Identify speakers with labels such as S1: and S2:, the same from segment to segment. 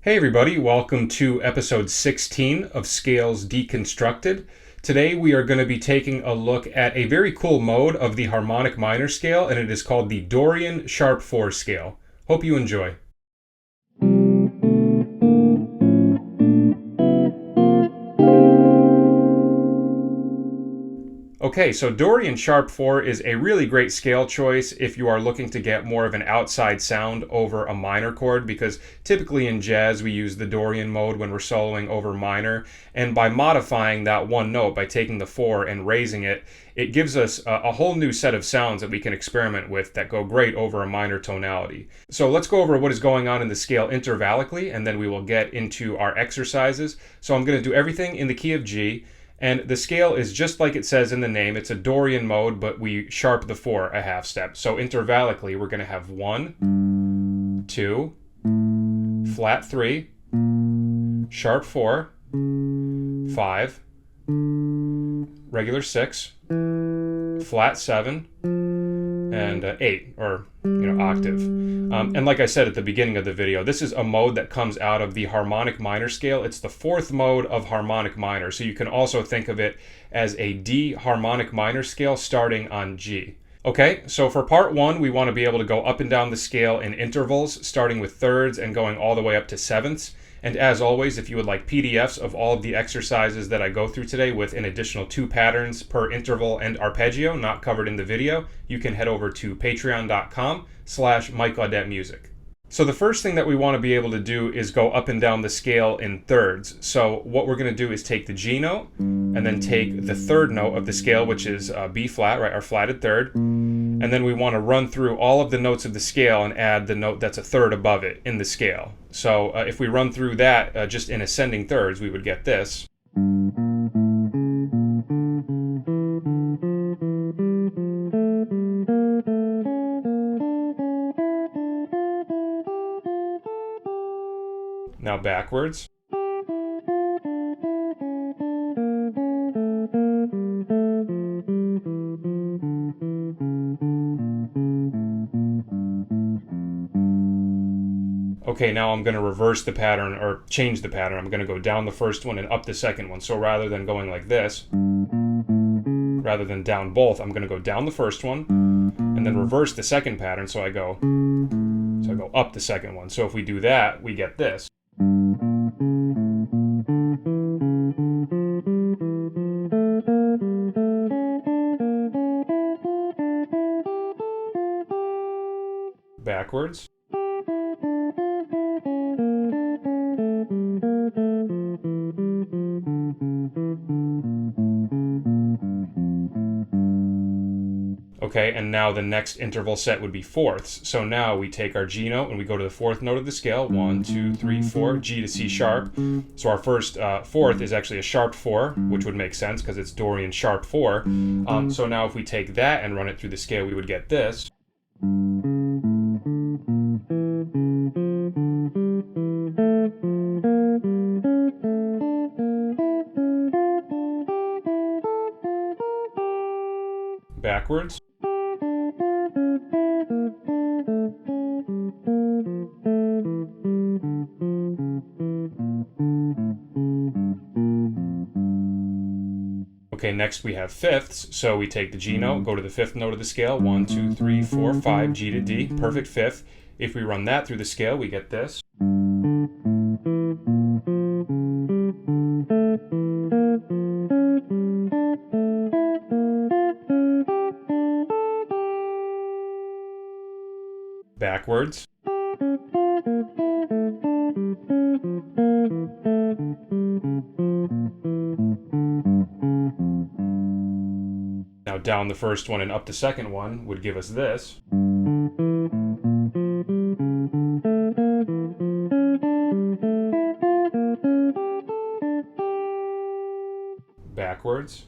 S1: Hey everybody, welcome to episode 16 of Scales Deconstructed. Today we are going to be taking a look at a very cool mode of the harmonic minor scale, and it is called the Dorian Sharp 4 scale. Hope you enjoy. Okay, so Dorian Sharp 4 is a really great scale choice if you are looking to get more of an outside sound over a minor chord, because typically in jazz we use the Dorian mode when we're soloing over minor, and by modifying that one note, by taking the 4 and raising it, it gives us a whole new set of sounds that we can experiment with that go great over a minor tonality. So let's go over what is going on in the scale intervallically, and then we will get into our exercises. So I'm going to do everything in the key of G. And the scale is just like it says in the name. It's a Dorian mode, but we sharp the 4 a half step. So intervallically, we're going to have 1, 2, flat 3, sharp 4, 5, regular 6, flat 7, and 8, or octave. And like I said at the beginning of the video, this is a mode that comes out of the harmonic minor scale. It's the 4th mode of harmonic minor, so you can also think of it as a D harmonic minor scale starting on G. Okay, so for part 1, we want to be able to go up and down the scale in intervals, starting with thirds and going all the way up to sevenths. And as always, if you would like PDFs of all of the exercises that I go through today with an additional 2 patterns per interval and arpeggio not covered in the video, you can head over to patreon.com/MikeAudetteMusic. So the first thing that we want to be able to do is go up and down the scale in thirds. So what we're going to do is take the G note and then take the third note of the scale, which is B flat, right, our flatted third. And then we want to run through all of the notes of the scale and add the note that's a third above it in the scale. So if we run through that just in ascending thirds, we would get this. Now backwards. Okay, now I'm going to reverse the pattern, or change the pattern. I'm going to go down the first one and up the second one. So rather than going like this, rather than down both, I'm going to go down the first one and then reverse the second pattern. So I go up the second one. So if we do that, we get this. Backwards. Okay, and now the next interval set would be fourths. So now we take our G note and we go to the 4th note of the scale. 1, 2, 3, 4, G to C sharp. So our first fourth is actually a sharp 4, which would make sense because it's Dorian sharp 4. So now if we take that and run it through the scale, we would get this. Backwards. Okay, next we have fifths, so we take the G note, go to the 5th note of the scale, 1, 2, 3, 4, 5, G to D, perfect 5th. If we run that through the scale, we get this. Backwards. Now down the first one and up the second one would give us this. Backwards.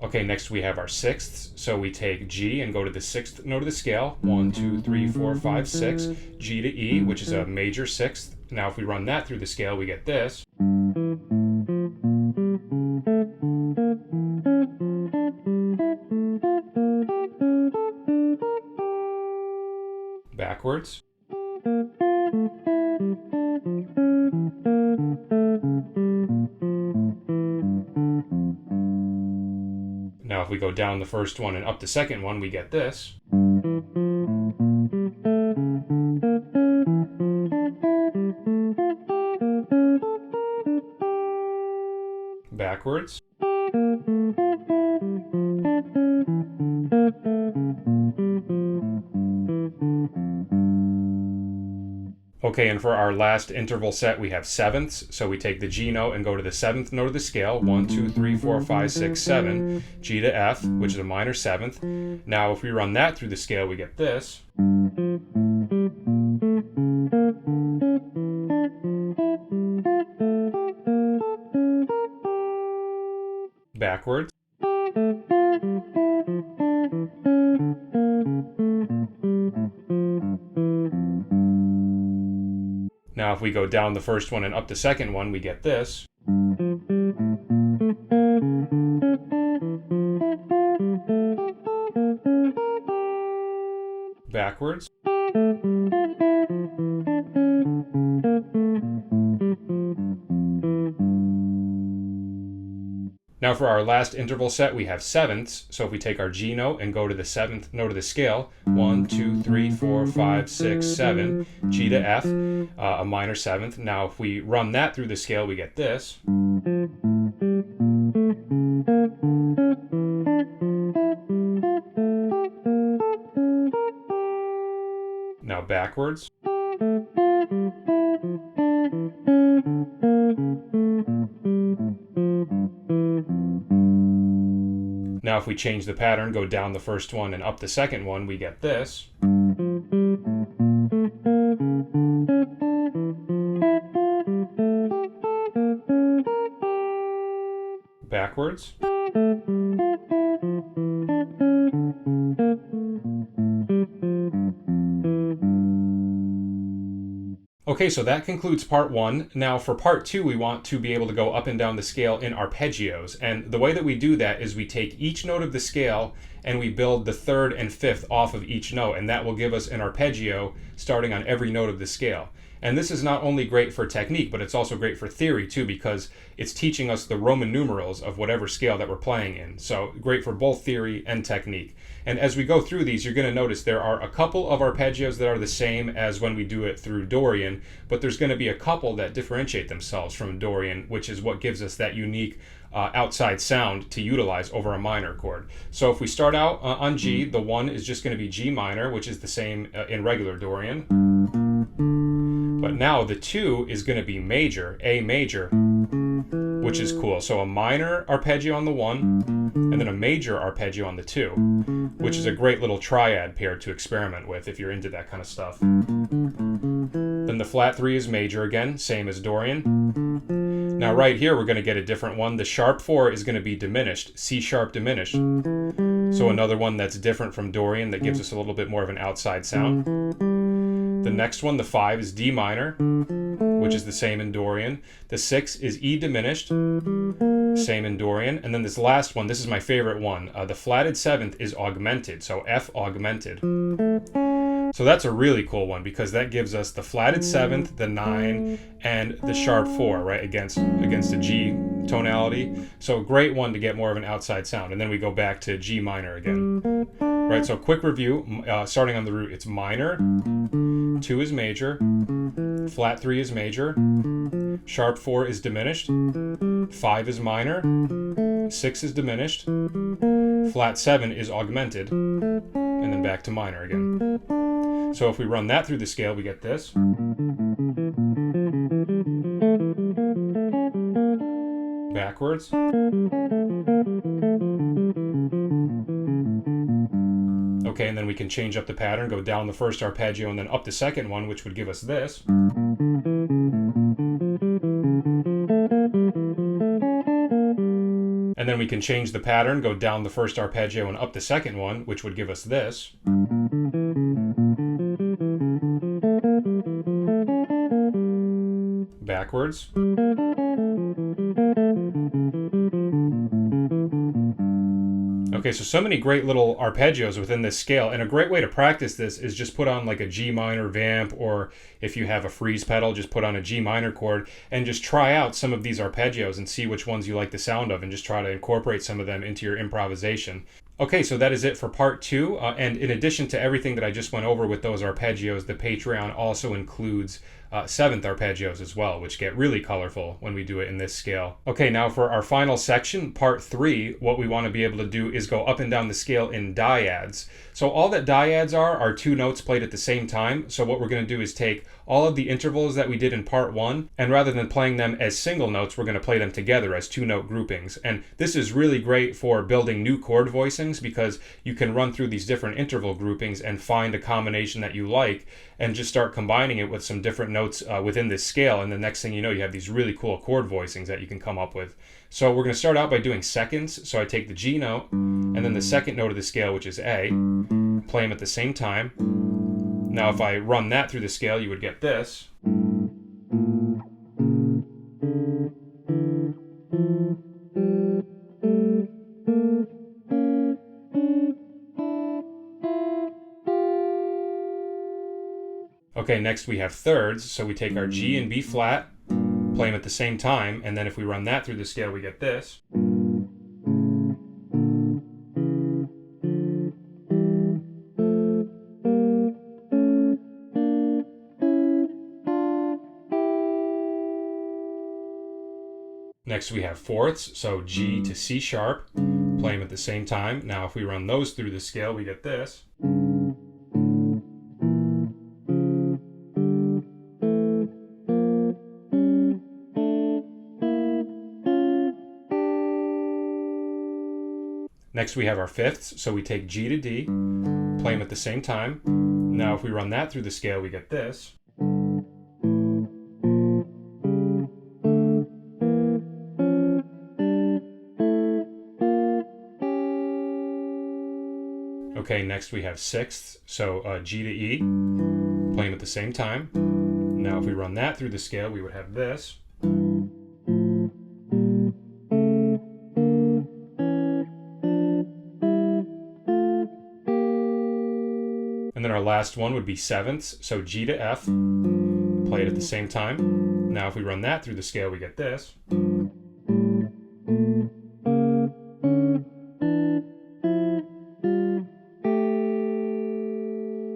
S1: Okay, next we have our sixths. So we take G and go to the 6th note of the scale. 1, 2, 3, 4, 5, 6. G to E, which is a major 6th. Now if we run that through the scale, we get this. Now if we go down the first one and up the second one, we get this. Backwards. Okay, and for our last interval set, we have sevenths. So we take the G note and go to the seventh note of the scale. 1, 2, 3, 4, 5, 6, 7. G to F, which is a minor seventh. Now if we run that through the scale, we get this. Backwards. Now if we go down the first one and up the second one, we get this. Backwards. Now for our last interval set, we have sevenths. So if we take our G note and go to the seventh note of the scale, 1, 2, 3, 4, 5, 6, 7, G to F, a minor seventh. Now if we run that through the scale, we get this. Now backwards. Now if we change the pattern, go down the first one and up the second one, we get this. Backwards. Okay, so that concludes part one. Now for part two, we want to be able to go up and down the scale in arpeggios. And the way that we do that is we take each note of the scale and we build the third and fifth off of each note. And that will give us an arpeggio starting on every note of the scale. And this is not only great for technique, but it's also great for theory too, because it's teaching us the Roman numerals of whatever scale that we're playing in. So great for both theory and technique. And as we go through these, you're going to notice there are a couple of arpeggios that are the same as when we do it through Dorian, but there's going to be a couple that differentiate themselves from Dorian, which is what gives us that unique outside sound to utilize over a minor chord. So if we start out on G, the 1 is just going to be G minor, which is the same in regular Dorian. But now the 2 is going to be major, A major, which is cool. So a minor arpeggio on the 1, and then a major arpeggio on the 2, which is a great little triad pair to experiment with if you're into that kind of stuff. Then the flat 3 is major again, same as Dorian. Now right here we're going to get a different one. The sharp 4 is going to be diminished, C sharp diminished. So another one that's different from Dorian that gives us a little bit more of an outside sound. The next one, the 5, is D minor, which is the same in Dorian. The 6 is E diminished, same in Dorian. And then this last one, this is my favorite one. The flatted 7th is augmented, so F augmented. So that's a really cool one because that gives us the flatted 7th, the 9, and the sharp 4, right, against a G tonality. So a great one to get more of an outside sound. And then we go back to G minor again. Right, so quick review, starting on the root, it's minor, 2 is major, flat 3 is major, sharp 4 is diminished, 5 is minor, 6 is diminished, flat 7 is augmented, and then back to minor again. So if we run that through the scale, we get this. Backwards. Okay, and then we can change up the pattern, go down the first arpeggio and then up the second one, which would give us this. And then we can change the pattern, go down the first arpeggio and up the second one, which would give us this. Backwards. Okay, so many great little arpeggios within this scale, and a great way to practice this is just put on like a G minor vamp, or if you have a freeze pedal, just put on a G minor chord and just try out some of these arpeggios and see which ones you like the sound of, and just try to incorporate some of them into your improvisation. Okay, so that is it for part 2, and in addition to everything that I just went over with those arpeggios, the Patreon also includes 7th arpeggios as well, which get really colorful when we do it in this scale. Okay, now for our final section, part 3, what we want to be able to do is go up and down the scale in dyads. So all that dyads are 2 notes played at the same time. So what we're going to do is take all of the intervals that we did in part 1, and rather than playing them as single notes, we're going to play them together as 2-note groupings. And this is really great for building new chord voicings, because you can run through these different interval groupings and find a combination that you like and just start combining it with some different notes within this scale, and the next thing you know, you have these really cool chord voicings that you can come up with. So we're going to start out by doing seconds. So I take the G note and then the second note of the scale, which is A, play them at the same time. Now if I run that through the scale, you would get this. Okay, next we have thirds, so we take our G and B flat, play them at the same time, and then if we run that through the scale, we get this. Next we have fourths, so G to C sharp, play them at the same time. Now if we run those through the scale, we get this. Next we have our fifths, so we take G to D, play them at the same time. Now if we run that through the scale, we get this. Okay, next we have sixths, so G to E, play them at the same time. Now if we run that through the scale, we would have this. And then our last one would be sevenths, so G to F, play it at the same time. Now if we run that through the scale, we get this.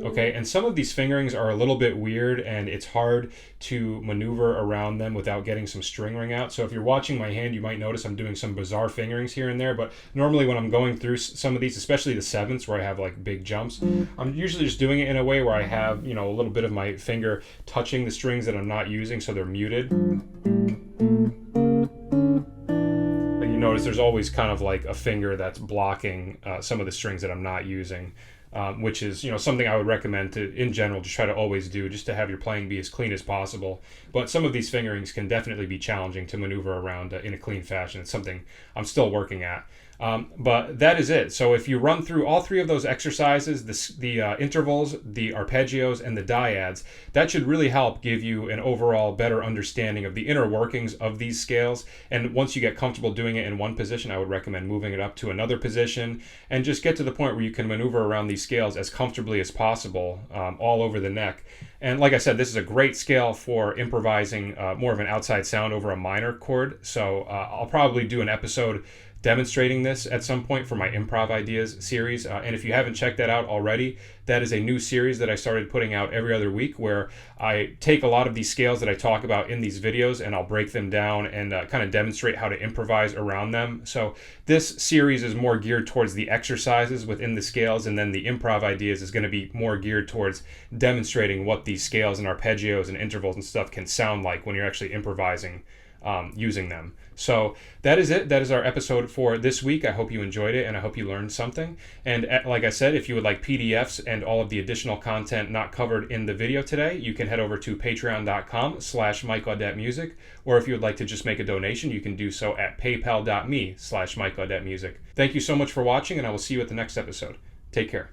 S1: Okay, and some of these fingerings are a little bit weird, and it's hard to maneuver around them without getting some string ring out. So if you're watching my hand, you might notice I'm doing some bizarre fingerings here and there, but normally when I'm going through some of these, especially the sevenths where I have like big jumps, I'm usually just doing it in a way where I have, you know, a little bit of my finger touching the strings that I'm not using, so they're muted. But you notice there's always kind of like a finger that's blocking some of the strings that I'm not using. Which is, you know, something I would recommend to, in general, just try to always do, just to have your playing be as clean as possible. But some of these fingerings can definitely be challenging to maneuver around in a clean fashion. It's something I'm still working at. But that is it. So if you run through all 3 of those exercises, the intervals, the arpeggios, and the dyads, that should really help give you an overall better understanding of the inner workings of these scales. And once you get comfortable doing it in one position, I would recommend moving it up to another position and just get to the point where you can maneuver around these scales as comfortably as possible all over the neck. And like I said, this is a great scale for improvising more of an outside sound over a minor chord. So I'll probably do an episode demonstrating this at some point for my Improv Ideas series. And if you haven't checked that out already, that is a new series that I started putting out every other week, where I take a lot of these scales that I talk about in these videos and I'll break them down and kind of demonstrate how to improvise around them. So this series is more geared towards the exercises within the scales, and then the Improv Ideas is going to be more geared towards demonstrating what these scales and arpeggios and intervals and stuff can sound like when you're actually improvising using them. So that is it. That is our episode for this week. I hope you enjoyed it, and I hope you learned something. And like I said, if you would like PDFs and all of the additional content not covered in the video today, you can head over to patreon.com/MikeAudetteMusic, or if you would like to just make a donation, you can do so at paypal.me/MikeAudetteMusic. Thank you so much for watching, and I will see you at the next episode. Take care.